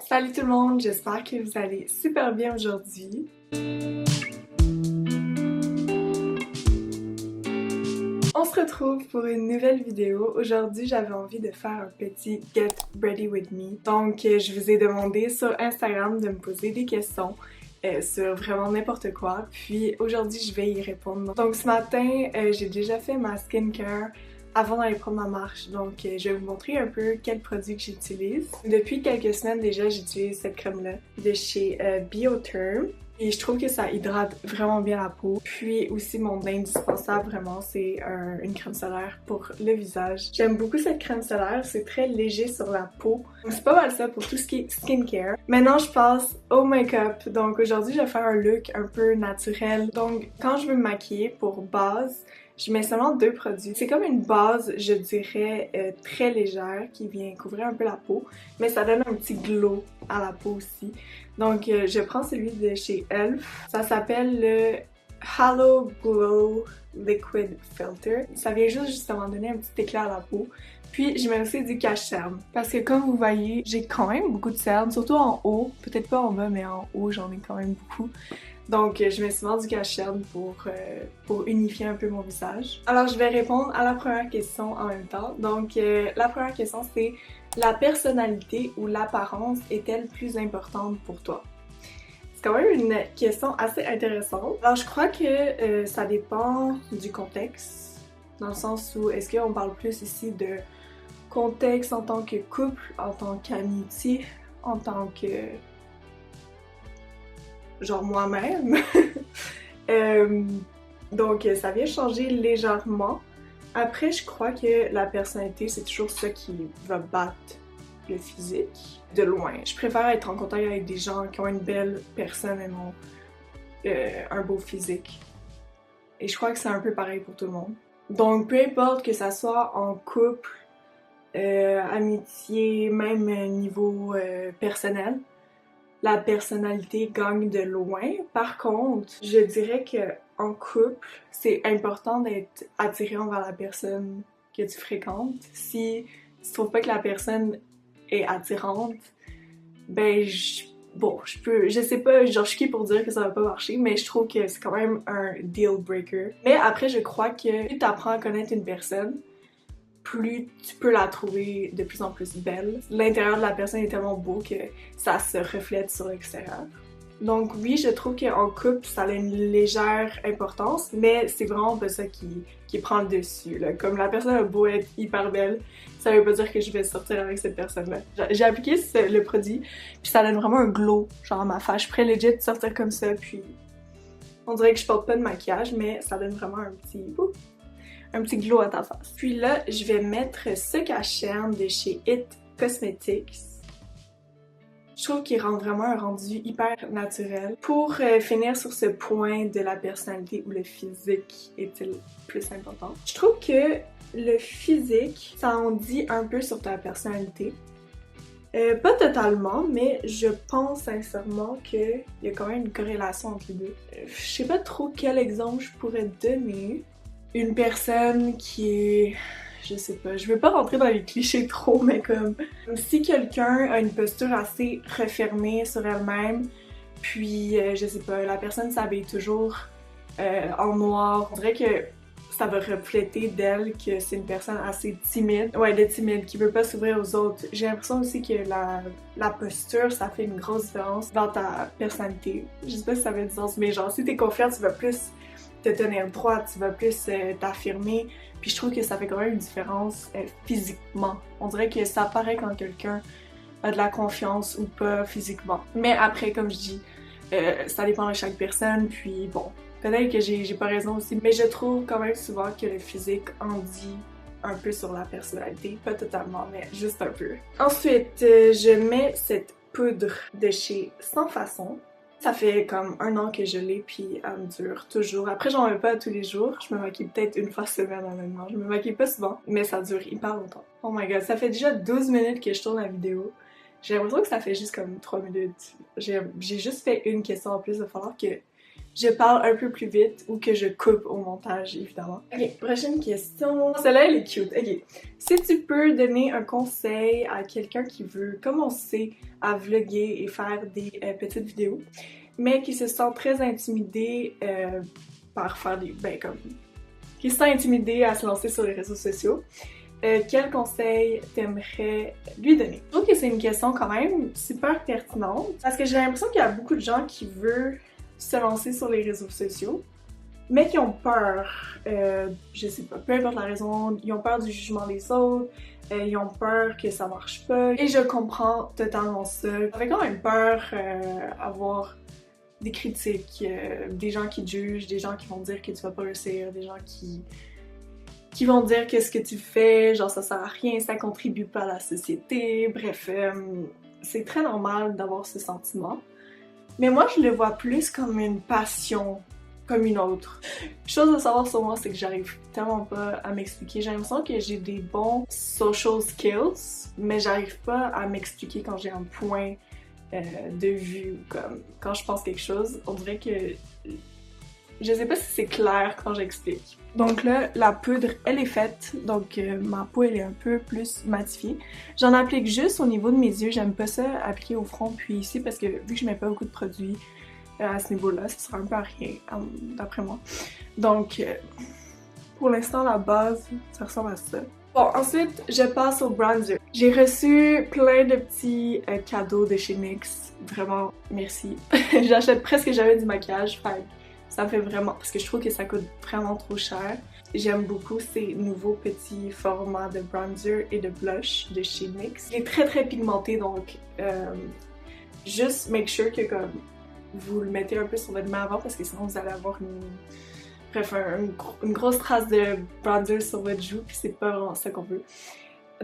Salut tout le monde, j'espère que vous allez super bien aujourd'hui. On se retrouve pour une nouvelle vidéo. Aujourd'hui, j'avais envie de faire un petit Get Ready With Me. Donc, je vous ai demandé sur Instagram de me poser des questions sur vraiment n'importe quoi. Puis aujourd'hui, je vais y répondre. Donc, ce matin, j'ai déjà fait ma skincare avant d'aller prendre ma marche. Donc, je vais vous montrer un peu quels produits que j'utilise. Depuis quelques semaines déjà, j'utilise cette crème-là de chez Biotherm. Et je trouve que ça hydrate vraiment bien la peau. Puis aussi mon indispensable vraiment, c'est une crème solaire pour le visage. J'aime beaucoup cette crème solaire, c'est très léger sur la peau. C'est pas mal ça pour tout ce qui est skincare. Maintenant je passe au make-up. Donc aujourd'hui je vais faire un look un peu naturel. Donc quand je veux me maquiller pour base, je mets seulement 2 produits. C'est comme une base, je dirais, très légère qui vient couvrir un peu la peau, mais ça donne un petit glow à la peau aussi. Donc, je prends celui de chez Elf. Ça s'appelle le Halo Glow Liquid Filter. Ça vient juste justement donner un petit éclat à la peau. Puis, je mets aussi du cache-cerne. Parce que comme vous voyez, j'ai quand même beaucoup de cernes, surtout en haut. Peut-être pas en bas, mais en haut, j'en ai quand même beaucoup. Donc, je mets souvent du cache-cerne pour unifier un peu mon visage. Alors, je vais répondre à la première question en même temps. Donc, la première question, c'est: la personnalité ou l'apparence est-elle plus importante pour toi? C'est quand même une question assez intéressante. Alors, je crois que ça dépend du contexte. Dans le sens où, est-ce qu'on parle plus ici de contexte en tant que couple, en tant qu'amitié, en tant que genre moi-même. Donc ça vient changer légèrement. Après, je crois que la personnalité, c'est toujours ça qui va battre le physique de loin. Je préfère être en contact avec des gens qui ont une belle personne et non un beau physique. Et je crois que c'est un peu pareil pour tout le monde. Donc peu importe que ça soit en couple, amitié, même niveau personnel, la personnalité gagne de loin. Par contre, je dirais que en couple, c'est important d'être attiré envers la personne que tu fréquentes. Si tu trouves pas que la personne est attirante, ben je sais pas, genre je suis qui pour dire que ça va pas marcher, mais je trouve que c'est quand même un deal breaker. Mais après, je crois que plus tu apprends à connaître une personne, plus tu peux la trouver de plus en plus belle. L'intérieur de la personne est tellement beau que ça se reflète sur l'extérieur. Donc oui, je trouve qu'en couple, ça a une légère importance, mais c'est vraiment pas ça qui prend le dessus, là. Comme la personne a beau être hyper belle, ça veut pas dire que je vais sortir avec cette personne-là. J'ai appliqué le produit, puis ça donne vraiment un glow, genre à ma face. Je suis prêt legit de sortir comme ça, puis on dirait que je porte pas de maquillage, mais ça donne vraiment un petit glow à ta face. Puis là, je vais mettre ce cache-cerne de chez It Cosmetics. Je trouve qu'il rend vraiment un rendu hyper naturel. Pour finir sur ce point de la personnalité où le physique est-il plus important, je trouve que le physique, ça en dit un peu sur ta personnalité. Pas totalement, mais je pense sincèrement qu'il y a quand même une corrélation entre les deux. Je sais pas trop quel exemple je pourrais donner. Une personne qui est... je sais pas, je veux pas rentrer dans les clichés trop, mais comme si quelqu'un a une posture assez refermée sur elle-même, puis je sais pas, la personne s'habille toujours en noir, on dirait que ça va refléter d'elle que c'est une personne assez timide. Ouais, elle est timide, qui veut pas s'ouvrir aux autres. J'ai l'impression aussi que la posture, ça fait une grosse différence dans ta personnalité. Je sais pas si ça fait du sens, mais genre si t'es confiante, tu vas plus te tenir droite, tu vas plus t'affirmer. Puis je trouve que ça fait quand même une différence physiquement. On dirait que ça paraît quand quelqu'un a de la confiance ou pas physiquement. Mais après, comme je dis, ça dépend de chaque personne, puis bon, peut-être que j'ai pas raison aussi, mais je trouve quand même souvent que le physique en dit un peu sur la personnalité. Pas totalement, mais juste un peu. Ensuite, je mets cette poudre de chez Sans Façon. Ça fait comme 1 an que je l'ai, puis elle me dure toujours. Après, j'en mets pas tous les jours. Je me maquille peut-être une fois semaine, honnêtement. Je me maquille pas souvent, mais ça dure hyper longtemps. Oh my god, ça fait déjà 12 minutes que je tourne la vidéo. J'ai l'impression que ça fait juste comme 3 minutes. J'ai juste fait une question en plus. Il va falloir que je parle un peu plus vite ou que je coupe au montage, évidemment. Ok, prochaine question. Celle-là, elle est cute. Ok. Si tu peux donner un conseil à quelqu'un qui veut commencer à vlogger et faire des petites vidéos, mais qui se sent très intimidé par faire des... qui se sent intimidé à se lancer sur les réseaux sociaux, quel conseil t'aimerais lui donner? Je trouve que c'est une question quand même super pertinente parce que j'ai l'impression qu'il y a beaucoup de gens qui veulent se lancer sur les réseaux sociaux mais qui ont peur, je sais pas, peu importe la raison, ils ont peur du jugement des autres, ils ont peur que ça marche pas et je comprends totalement ça. J'avais quand même peur avoir des critiques, des gens qui te jugent, des gens qui vont dire que tu vas pas réussir, des gens qui vont dire que ce que tu fais, genre ça sert à rien, ça contribue pas à la société, bref, c'est très normal d'avoir ce sentiment. Mais moi je le vois plus comme une passion, comme une autre. Chose à savoir sur moi, c'est que j'arrive tellement pas à m'expliquer. J'ai l'impression que j'ai des bons social skills, mais j'arrive pas à m'expliquer quand j'ai un point de vue, comme quand je pense quelque chose. On dirait que je sais pas si c'est clair quand j'explique. Donc là, la poudre, elle est faite, donc ma peau, elle est un peu plus matifiée. J'en applique juste au niveau de mes yeux, j'aime pas ça appliquer au front puis ici parce que vu que je mets pas beaucoup de produits à ce niveau-là, ça sera un peu à rien, d'après moi. Donc, pour l'instant, la base, ça ressemble à ça. Bon, ensuite, je passe au bronzer. J'ai reçu plein de petits cadeaux de chez NYX. Vraiment, merci. J'achète presque jamais du maquillage, fait ça me fait vraiment... parce que je trouve que ça coûte vraiment trop cher. J'aime beaucoup ces nouveaux petits formats de bronzer et de blush de chez NYX. Il est très très pigmenté, donc juste make sure que comme vous le mettez un peu sur votre main avant parce que sinon vous allez avoir une grosse trace de bronzer sur votre joue puis c'est pas vraiment ça qu'on veut.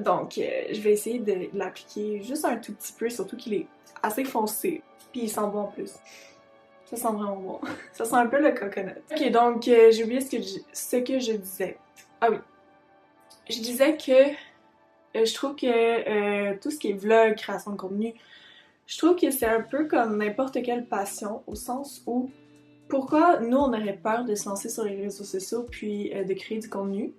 Donc je vais essayer de l'appliquer juste un tout petit peu, surtout qu'il est assez foncé puis il sent bon en plus. Ça sent vraiment bon. Ça sent un peu le coconut. Ok, donc j'ai oublié ce que je disais. Ah oui. Je disais que je trouve que tout ce qui est vlog, création de contenu, je trouve que c'est un peu comme n'importe quelle passion, au sens où pourquoi nous on aurait peur de se lancer sur les réseaux sociaux puis de créer du contenu,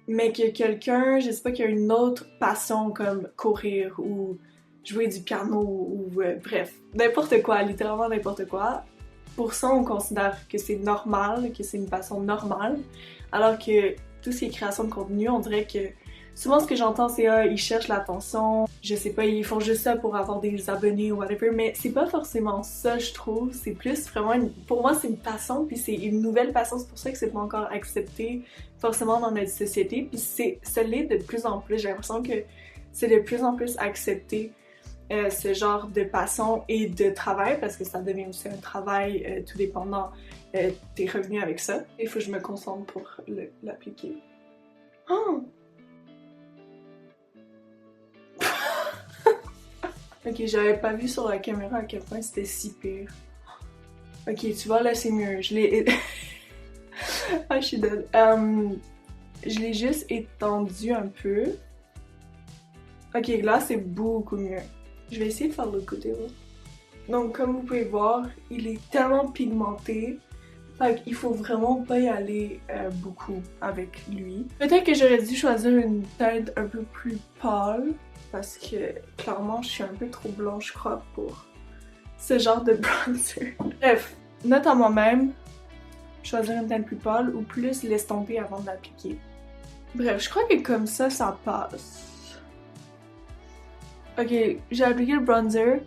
mais que quelqu'un, je sais pas, qui a une autre passion comme courir ou jouer du piano ou bref, n'importe quoi, littéralement n'importe quoi. Pour ça, on considère que c'est normal, que c'est une passion normale, alors que tout ce qui est création de contenu, on dirait que souvent ce que j'entends c'est ils cherchent l'attention, je sais pas, ils font juste ça pour avoir des abonnés ou whatever, mais c'est pas forcément ça je trouve, c'est plus vraiment, pour moi c'est une passion puis c'est une nouvelle passion, c'est pour ça que c'est pas encore accepté forcément dans notre société, puis ça l'est de plus en plus, j'ai l'impression que c'est de plus en plus accepté. Ce genre de passion et de travail parce que ça devient aussi un travail tout dépendant tes revenus avec ça. Il faut que je me concentre pour l'appliquer. Oh! Ok, j'avais pas vu sur la caméra à quel point c'était si pire. Ok, tu vois là c'est mieux. Je l'ai... ah, je suis dead. Je l'ai juste étendu un peu. Ok, là c'est beaucoup mieux. Je vais essayer de faire l'autre côté là. Donc comme vous pouvez voir, il est tellement pigmenté, fait qu'il faut vraiment pas y aller beaucoup avec lui. Peut-être que j'aurais dû choisir une teinte un peu plus pâle, parce que clairement je suis un peu trop blanche, je crois, pour ce genre de bronzer. Bref, note à moi-même, choisir une teinte plus pâle ou plus l'estomper avant de l'appliquer. Bref, je crois que comme ça passe. Ok, j'ai appliqué le bronzer.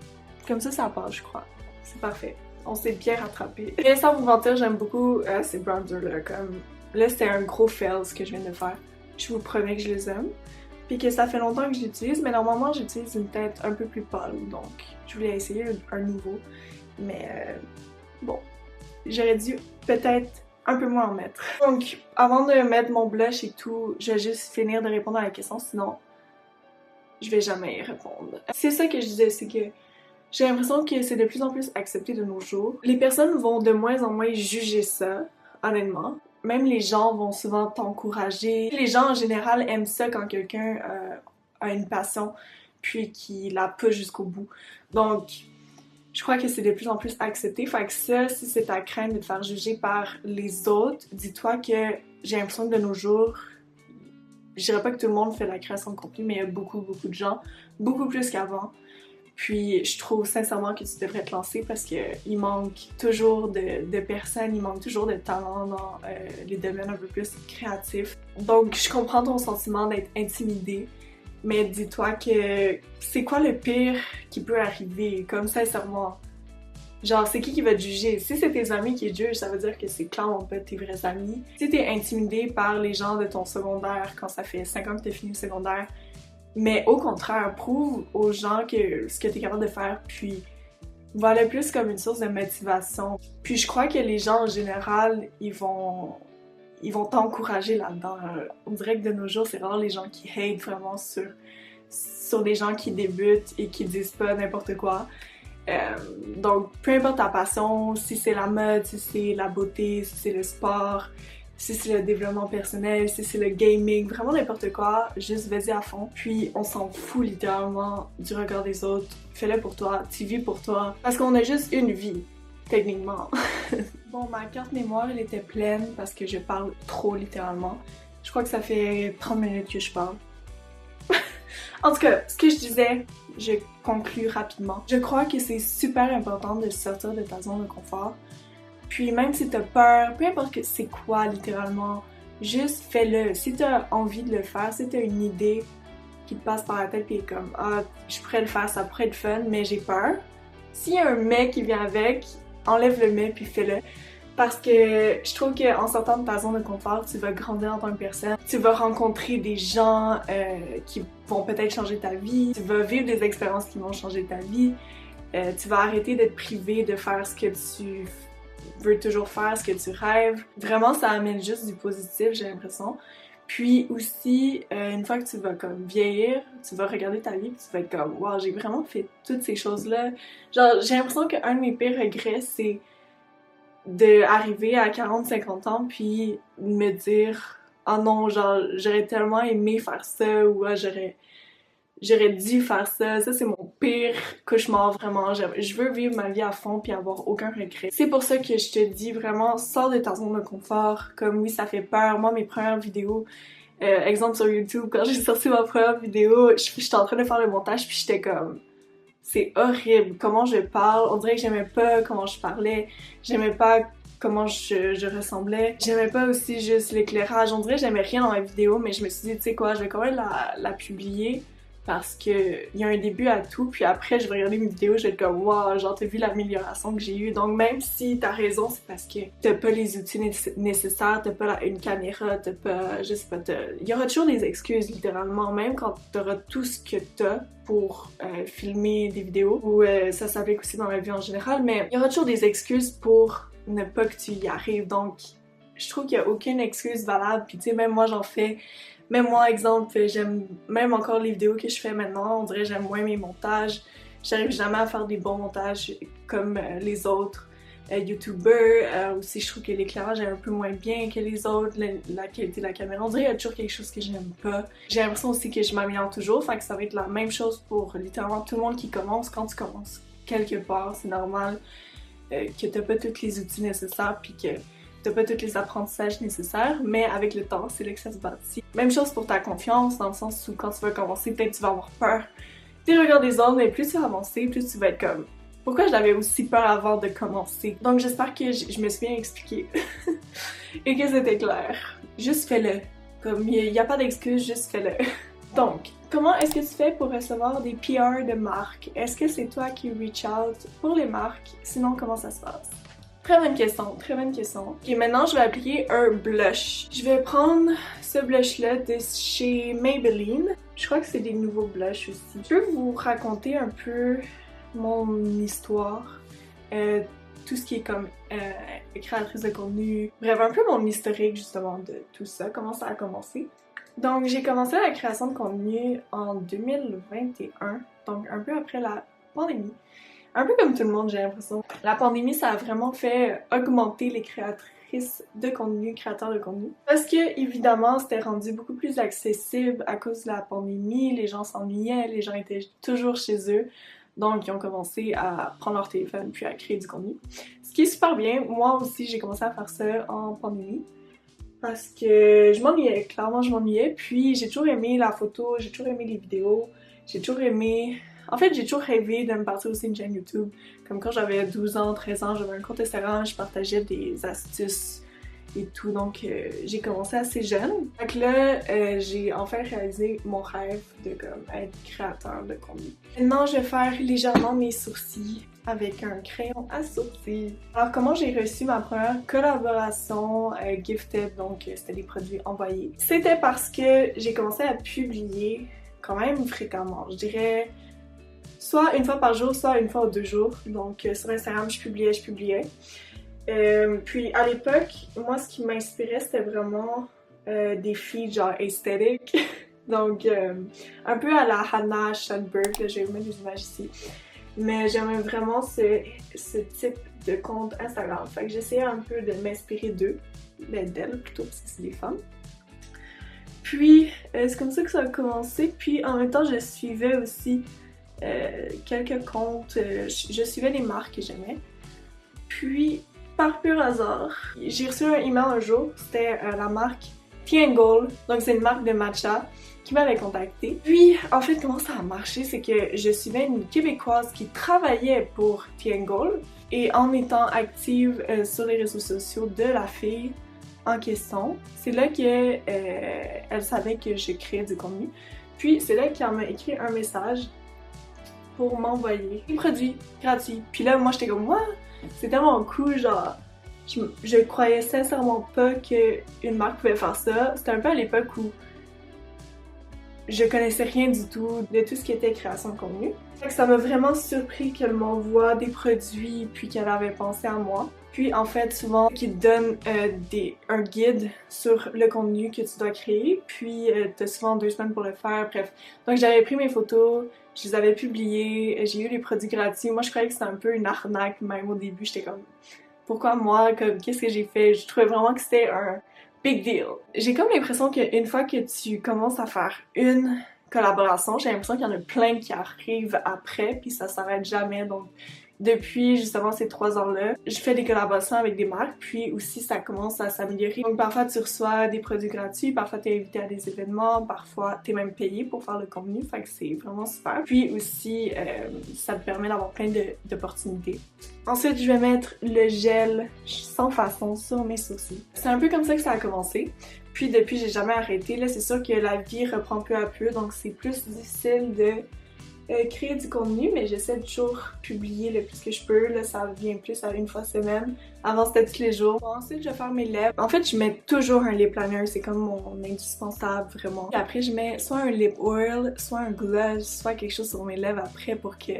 Comme ça passe, je crois. C'est parfait. On s'est bien rattrapé. Et sans vous mentir, j'aime beaucoup ces bronzers-là. Comme là, c'était un gros fail ce que je viens de faire. Je vous promets que je les aime. Puis que ça fait longtemps que je l'utilise, mais normalement, j'utilise une teinte un peu plus pâle. Donc, je voulais essayer un nouveau. Mais bon, j'aurais dû peut-être un peu moins en mettre. Donc, avant de mettre mon blush et tout, je vais juste finir de répondre à la question, sinon je vais jamais y répondre. C'est ça que je disais, c'est que j'ai l'impression que c'est de plus en plus accepté de nos jours. Les personnes vont de moins en moins juger ça, honnêtement. Même les gens vont souvent t'encourager. Les gens en général aiment ça quand quelqu'un a une passion puis qu'il la pousse jusqu'au bout. Donc, je crois que c'est de plus en plus accepté. Fait que ça, si c'est ta crainte de te faire juger par les autres, dis-toi que j'ai l'impression que de nos jours, je dirais pas que tout le monde fait la création de contenu, mais il y a beaucoup de gens, beaucoup plus qu'avant. Puis je trouve sincèrement que tu devrais te lancer parce qu'il manque toujours de personnes, il manque toujours de talents dans les domaines un peu plus créatifs. Donc je comprends ton sentiment d'être intimidé, mais dis-toi que c'est quoi le pire qui peut arriver, comme sincèrement. Genre, c'est qui va te juger? Si c'est tes amis qui te jugent, ça veut dire que c'est clairement pas tes vrais amis. Si t'es intimidé par les gens de ton secondaire quand ça fait 5 ans que t'as fini le secondaire, mais au contraire, prouve aux gens que ce que t'es capable de faire, puis voilà plus comme une source de motivation. Puis je crois que les gens en général, ils vont t'encourager là-dedans. On dirait que de nos jours, c'est rare les gens qui hate vraiment sur des gens qui débutent et qui disent pas n'importe quoi. Donc, peu importe ta passion, si c'est la mode, si c'est la beauté, si c'est le sport, si c'est le développement personnel, si c'est le gaming, vraiment n'importe quoi, juste vas-y à fond. Puis on s'en fout littéralement du regard des autres. Fais-le pour toi, tu vis pour toi. Parce qu'on a juste une vie, techniquement. Bon, ma carte mémoire, elle était pleine parce que je parle trop littéralement. Je crois que ça fait 30 minutes que je parle. En tout cas, ce que je disais, je conclue rapidement. Je crois que c'est super important de sortir de ta zone de confort. Puis même si t'as peur, peu importe c'est quoi littéralement, juste fais-le. Si t'as envie de le faire, si t'as une idée qui te passe par la tête et comme ah, je pourrais le faire, ça pourrait être fun, mais j'ai peur. S'il y a un mais qui vient avec, enlève le mais puis fais-le. Parce que je trouve qu'en sortant de ta zone de confort, tu vas grandir en tant que personne. Tu vas rencontrer des gens qui vont peut-être changer ta vie. Tu vas vivre des expériences qui vont changer ta vie. Tu vas arrêter d'être privé de faire ce que tu veux toujours faire, ce que tu rêves. Vraiment, ça amène juste du positif, j'ai l'impression. Puis aussi, une fois que tu vas comme vieillir, tu vas regarder ta vie et tu vas être comme « Wow, j'ai vraiment fait toutes ces choses-là. » Genre, j'ai l'impression qu'un de mes pires regrets, c'est d'arriver à 40-50 ans puis me dire oh non, genre j'aurais tellement aimé faire ça ou ah, j'aurais dû faire ça. Ça c'est mon pire cauchemar vraiment. Je veux vivre ma vie à fond puis avoir aucun regret. C'est pour ça que je te dis vraiment sors de ta zone de confort. Comme oui, ça fait peur. Moi mes premières vidéos exemple sur YouTube, quand j'ai sorti ma première vidéo, j'étais en train de faire le montage puis j'étais comme c'est horrible comment je parle, on dirait que j'aimais pas comment je parlais, j'aimais pas comment je ressemblais, j'aimais pas aussi juste l'éclairage, on dirait que j'aimais rien dans ma vidéo, mais je me suis dit tu sais quoi, je vais quand même la publier parce que il y a un début à tout, puis après je vais regarder mes vidéos, je vais être comme wow, genre t'as vu l'amélioration que j'ai eue, donc même si t'as raison, c'est parce que t'as pas les outils nécessaires, t'as pas une caméra, t'as pas, je sais pas, il y aura toujours des excuses littéralement, même quand t'auras tout ce que t'as pour filmer des vidéos, ou ça s'applique aussi dans la vie en général, mais il y aura toujours des excuses pour ne pas que tu y arrives, donc je trouve qu'il y a aucune excuse valable, puis tu sais, même moi j'en fais. Même moi, exemple, j'aime même encore les vidéos que je fais maintenant, on dirait que j'aime moins mes montages. J'arrive jamais à faire des bons montages comme les autres YouTubers. Aussi, je trouve que l'éclairage est un peu moins bien que les autres, la qualité de la caméra. On dirait qu'il y a toujours quelque chose que je n'aime pas. J'ai l'impression aussi que je m'améliore toujours, fait que ça va être la même chose pour littéralement tout le monde qui commence. Quand tu commences quelque part, c'est normal que t'as pas tous les outils nécessaires puis que t'as pas tous les apprentissages nécessaires, mais avec le temps, c'est là que ça se bâtit. Même chose pour ta confiance, dans le sens où quand tu vas commencer, peut-être tu vas avoir peur des regards des autres, mais plus tu vas avancer, plus tu vas être comme pourquoi j'avais aussi peur avant de commencer. Donc j'espère que je me suis bien expliquée et que c'était clair. Juste fais-le. Comme il n'y a pas d'excuse, juste fais-le. Donc, comment est-ce que tu fais pour recevoir des PR de marques? Est-ce que c'est toi qui reach out pour les marques? Sinon, comment ça se passe? Très bonne question, très bonne question. Et maintenant, je vais appliquer un blush. Je vais prendre ce blush-là de chez Maybelline. Je crois que c'est des nouveaux blushs aussi. Je peux vous raconter un peu mon histoire. Tout ce qui est comme créatrice de contenu. Bref, un peu mon historique justement de tout ça, comment ça a commencé. Donc, j'ai commencé la création de contenu en 2021, donc un peu après la pandémie. Un peu comme tout le monde, j'ai l'impression. La pandémie, ça a vraiment fait augmenter les créatrices de contenu, créateurs de contenu. Parce que, évidemment, c'était rendu beaucoup plus accessible à cause de la pandémie. Les gens s'ennuyaient, les gens étaient toujours chez eux. Donc, ils ont commencé à prendre leur téléphone puis à créer du contenu. Ce qui est super bien. Moi aussi, j'ai commencé à faire ça en pandémie. Parce que je m'ennuyais, clairement je m'ennuyais. Puis j'ai toujours aimé la photo, j'ai toujours aimé les vidéos, j'ai toujours aimé... En fait, j'ai toujours rêvé de me partir aussi une chaîne YouTube. Comme quand j'avais 12 ans, 13 ans, j'avais un compte Instagram, je partageais des astuces et tout. Donc j'ai commencé assez jeune. Donc là, j'ai enfin réalisé mon rêve de comme être créateur de contenu. Maintenant, je vais faire légèrement mes sourcils avec un crayon à sourcils. Alors comment j'ai reçu ma première collaboration gifted, donc c'était des produits envoyés. C'était parce que j'ai commencé à publier quand même fréquemment, je dirais soit une fois par jour, soit une fois ou 2 jours. Donc sur Instagram, je publiais. Puis à l'époque, moi ce qui m'inspirait c'était vraiment des filles genre aesthetic. Donc un peu à la Hannah Schönberg, je vais mettre des images ici. Mais j'aimais vraiment ce type de compte Instagram. Fait que j'essayais un peu de m'inspirer d'eux, d'elles plutôt parce que c'est des femmes. Puis c'est comme ça que ça a commencé. Puis en même temps, je suivais aussi quelques comptes. Je suivais des marques que j'aimais. Puis par pur hasard, j'ai reçu un email un jour. C'était la marque Tiangol. Donc c'est une marque de matcha qui m'avait contactée. Puis, en fait, comment ça a marché, c'est que je suivais une Québécoise qui travaillait pour Tiangol et en étant active sur les réseaux sociaux de la fille en question, c'est là qu'elle elle savait que je créais du contenu. Puis, c'est là qu'elle m'a écrit un message pour m'envoyer des produits gratuits. Puis là, moi, j'étais comme, what? C'est tellement cool, genre... Je croyais sincèrement pas qu'une marque pouvait faire ça. C'était un peu à l'époque où je connaissais rien du tout de tout ce qui était création de contenu. Ça m'a vraiment surpris qu'elle m'envoie des produits puis qu'elle avait pensé à moi. Puis en fait, souvent, qu'ils te donnent un guide sur le contenu que tu dois créer. Puis t'as souvent 2 semaines pour le faire, bref. Donc j'avais pris mes photos, je les avais publiées, j'ai eu les produits gratuits. Moi je croyais que c'était un peu une arnaque, même au début, j'étais comme... Pourquoi moi? Comme qu'est-ce que j'ai fait? Je trouvais vraiment que c'était un big deal. J'ai comme l'impression qu'une fois que tu commences à faire une collaboration, j'ai l'impression qu'il y en a plein qui arrivent après, puis ça s'arrête jamais. Donc depuis justement ces 3 ans-là, je fais des collaborations avec des marques, puis aussi ça commence à s'améliorer. Donc parfois tu reçois des produits gratuits, parfois t'es invité à des événements, parfois t'es même payé pour faire le contenu, fait que c'est vraiment super. Puis aussi ça te permet d'avoir plein d'opportunités. Ensuite je vais mettre le gel sans façon sur mes sourcils. C'est un peu comme ça que ça a commencé. Puis depuis j'ai jamais arrêté. Là c'est sûr que la vie reprend peu à peu, donc c'est plus difficile de créer du contenu, mais j'essaie de toujours publier le plus que je peux. Là, ça vient plus à une fois semaine. Avant, c'était tous les jours. Ensuite, je vais faire mes lèvres. En fait, je mets toujours un lip liner. C'est comme mon indispensable, vraiment. Et après, je mets soit un lip oil, soit un gloss, soit quelque chose sur mes lèvres après pour que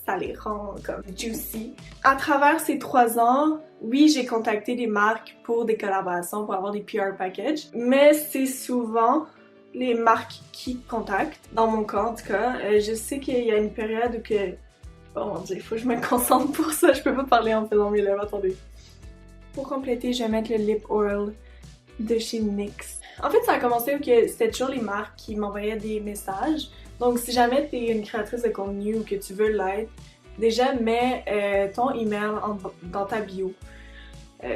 ça les rend comme juicy. À travers ces 3 ans, oui, j'ai contacté des marques pour des collaborations, pour avoir des PR packages, mais c'est souvent les marques qui contactent. Dans mon cas, en tout cas, je sais qu'il y a une période où que... Oh mon dieu, il faut que je me concentre pour ça, je peux pas parler en faisant mes lèvres, attendez. Pour compléter, je vais mettre le lip oil de chez NYX. En fait, ça a commencé où que c'était toujours les marques qui m'envoyaient des messages. Donc, si jamais t'es une créatrice de contenu ou que tu veux l'être, déjà mets ton email dans ta bio.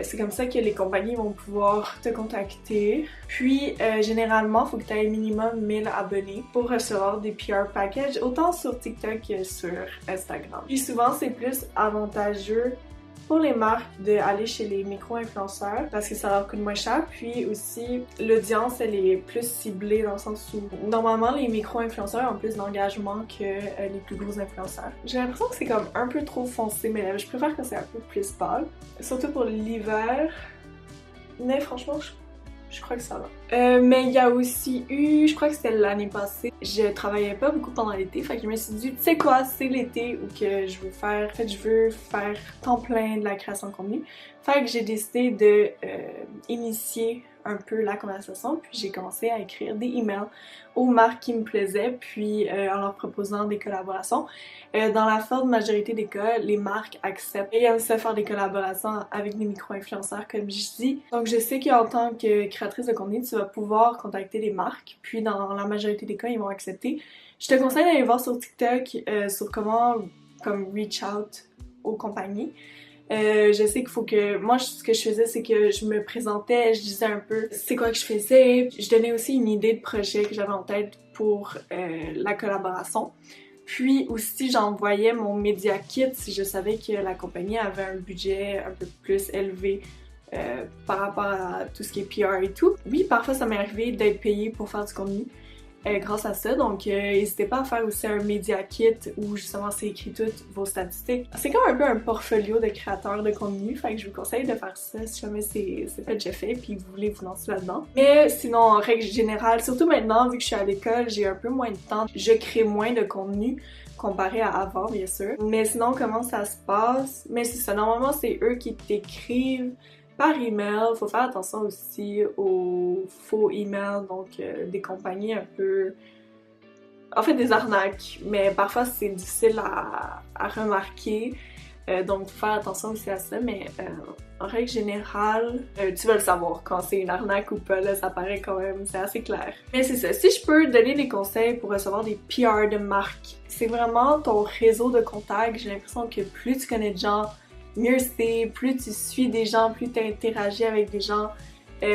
C'est comme ça que les compagnies vont pouvoir te contacter. Puis, généralement, il faut que tu aies minimum 1000 abonnés pour recevoir des PR packages, autant sur TikTok que sur Instagram. Puis souvent, c'est plus avantageux pour les marques d'aller chez les micro-influenceurs parce que ça leur coûte moins cher. Puis aussi, l'audience, elle est plus ciblée dans le sens où normalement, les micro-influenceurs ont plus d'engagement que les plus gros influenceurs. J'ai l'impression que c'est comme un peu trop foncé, mais je préfère que c'est un peu plus pâle. Surtout pour l'hiver. Mais franchement, je crois que ça va. Mais il y a aussi eu, je crois que c'était l'année passée, je travaillais pas beaucoup pendant l'été, fait que je me suis dit, tu sais quoi, c'est l'été où que je veux faire, en fait je veux faire temps plein de la création de contenu. Fait que j'ai décidé de initier un peu la conversation, puis j'ai commencé à écrire des emails aux marques qui me plaisaient, puis en leur proposant des collaborations. Dans la forte majorité des cas, les marques acceptent et aiment se faire des collaborations avec des micro-influenceurs, comme je dis. Donc je sais qu'en tant que créatrice de contenu, tu vas pouvoir contacter des marques, puis dans la majorité des cas, ils vont accepter. Je te conseille d'aller voir sur TikTok sur comment comme reach out aux compagnies. Je sais qu'il faut que... Moi, ce que je faisais, c'est que je me présentais, je disais un peu c'est quoi que je faisais. Je donnais aussi une idée de projet que j'avais en tête pour la collaboration. Puis aussi, j'envoyais mon media kit si je savais que la compagnie avait un budget un peu plus élevé par rapport à tout ce qui est PR et tout. Oui, parfois ça m'est arrivé d'être payée pour faire du contenu grâce à ça, donc n'hésitez pas à faire aussi un media kit où justement c'est écrit toutes vos statistiques. C'est comme un peu un portfolio de créateurs de contenu, fait que je vous conseille de faire ça si jamais c'est pas déjà fait puis vous voulez vous lancer là-dedans. Mais sinon, en règle générale, surtout maintenant vu que je suis à l'école, j'ai un peu moins de temps, je crée moins de contenu comparé à avant bien sûr. Mais sinon, comment ça se passe? Mais c'est ça, normalement c'est eux qui t'écrivent par email. Faut faire attention aussi aux faux emails, donc des compagnies un peu... En fait, des arnaques, mais parfois c'est difficile à remarquer. Donc faut faire attention aussi à ça, mais en règle générale, tu vas le savoir quand c'est une arnaque ou pas, là, ça paraît quand même, c'est assez clair. Mais c'est ça, si je peux donner des conseils pour recevoir des PR de marque, c'est vraiment ton réseau de contacts. J'ai l'impression que plus tu connais de gens, mieux c'est, plus tu suis des gens, plus tu interagis avec des gens,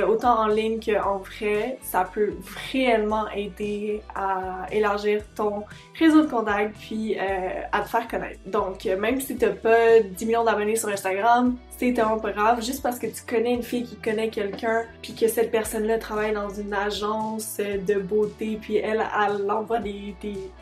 autant en ligne qu'en vrai, ça peut réellement aider à élargir ton réseau de contacts puis à te faire connaître. Donc même si t'as pas 10 millions d'abonnés sur Instagram, c'est tellement pas grave, juste parce que tu connais une fille qui connaît quelqu'un puis que cette personne-là travaille dans une agence de beauté puis elle envoie des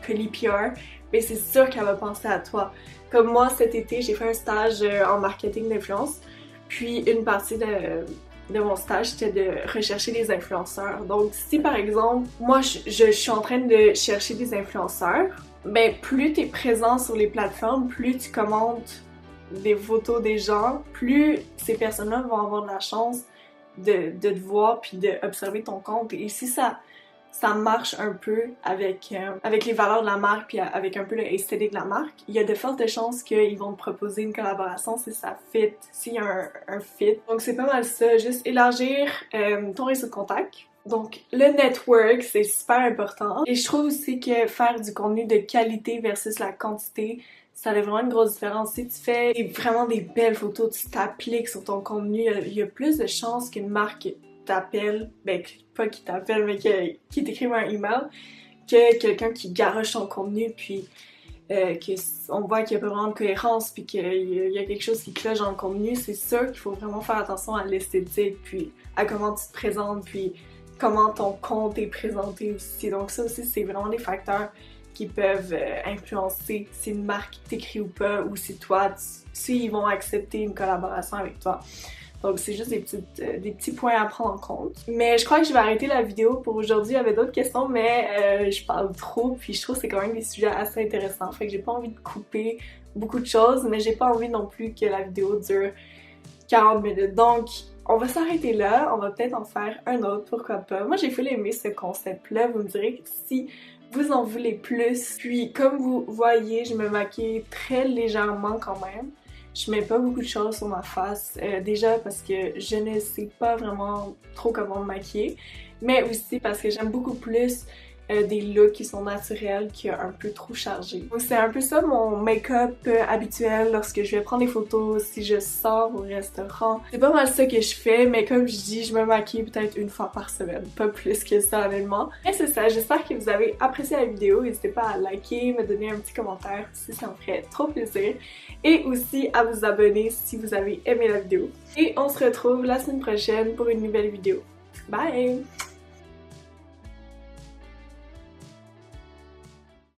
colis PR, mais c'est sûr qu'elle va penser à toi. Comme moi cet été, j'ai fait un stage en marketing d'influence, puis une partie de mon stage, c'était de rechercher des influenceurs. Donc si par exemple, moi je suis en train de chercher des influenceurs, ben plus t'es présent sur les plateformes, plus tu commentes des photos des gens, plus ces personnes-là vont avoir de la chance de te voir puis d'observer ton compte. Et si ça marche un peu avec les valeurs de la marque puis avec un peu l'esthétique de la marque, il y a de fortes chances qu'ils vont te proposer une collaboration si ça fit, s'il y a un fit. Donc c'est pas mal ça, juste élargir ton réseau de contacts. Donc le network, c'est super important. Et je trouve aussi que faire du contenu de qualité versus la quantité, ça a vraiment une grosse différence. Si tu fais vraiment des belles photos, tu t'appliques sur ton contenu, il y a plus de chances qu'une marque t'appelle, ben pas qui t'appelle, mais qui t'écrive un email, que quelqu'un qui garoche son contenu, puis qu'on voit qu'il y a pas vraiment de cohérence, puis qu'il y a quelque chose qui cloche dans le contenu. C'est sûr qu'il faut vraiment faire attention à l'esthétique, puis à comment tu te présentes, puis comment ton compte est présenté aussi. Donc ça aussi, c'est vraiment des facteurs qui peuvent influencer si une marque t'écrit ou pas, ou si toi, s'ils vont accepter une collaboration avec toi. Donc c'est juste des petits points à prendre en compte. Mais je crois que je vais arrêter la vidéo pour aujourd'hui. Il y avait d'autres questions, mais je parle trop, puis je trouve que c'est quand même des sujets assez intéressants. Fait que j'ai pas envie de couper beaucoup de choses, mais j'ai pas envie non plus que la vidéo dure 40 minutes. Donc on va s'arrêter là, on va peut-être en faire un autre, pourquoi pas. Moi j'ai full aimé ce concept-là, vous me direz si vous en voulez plus. Puis comme vous voyez, je me maquille très légèrement quand même. Je mets pas beaucoup de choses sur ma face, déjà parce que je ne sais pas vraiment trop comment me maquiller, mais aussi parce que j'aime beaucoup plus des looks qui sont naturels qu'un peu trop chargés. Donc c'est un peu ça mon make-up habituel lorsque je vais prendre des photos, si je sors au restaurant. C'est pas mal ça que je fais, mais comme je dis, je me maquille peut-être une fois par semaine, pas plus que ça honnêtement. Mais c'est ça, j'espère que vous avez apprécié la vidéo, n'hésitez pas à liker, me donner un petit commentaire si ça me ferait trop plaisir, et aussi à vous abonner si vous avez aimé la vidéo. Et on se retrouve la semaine prochaine pour une nouvelle vidéo. Bye!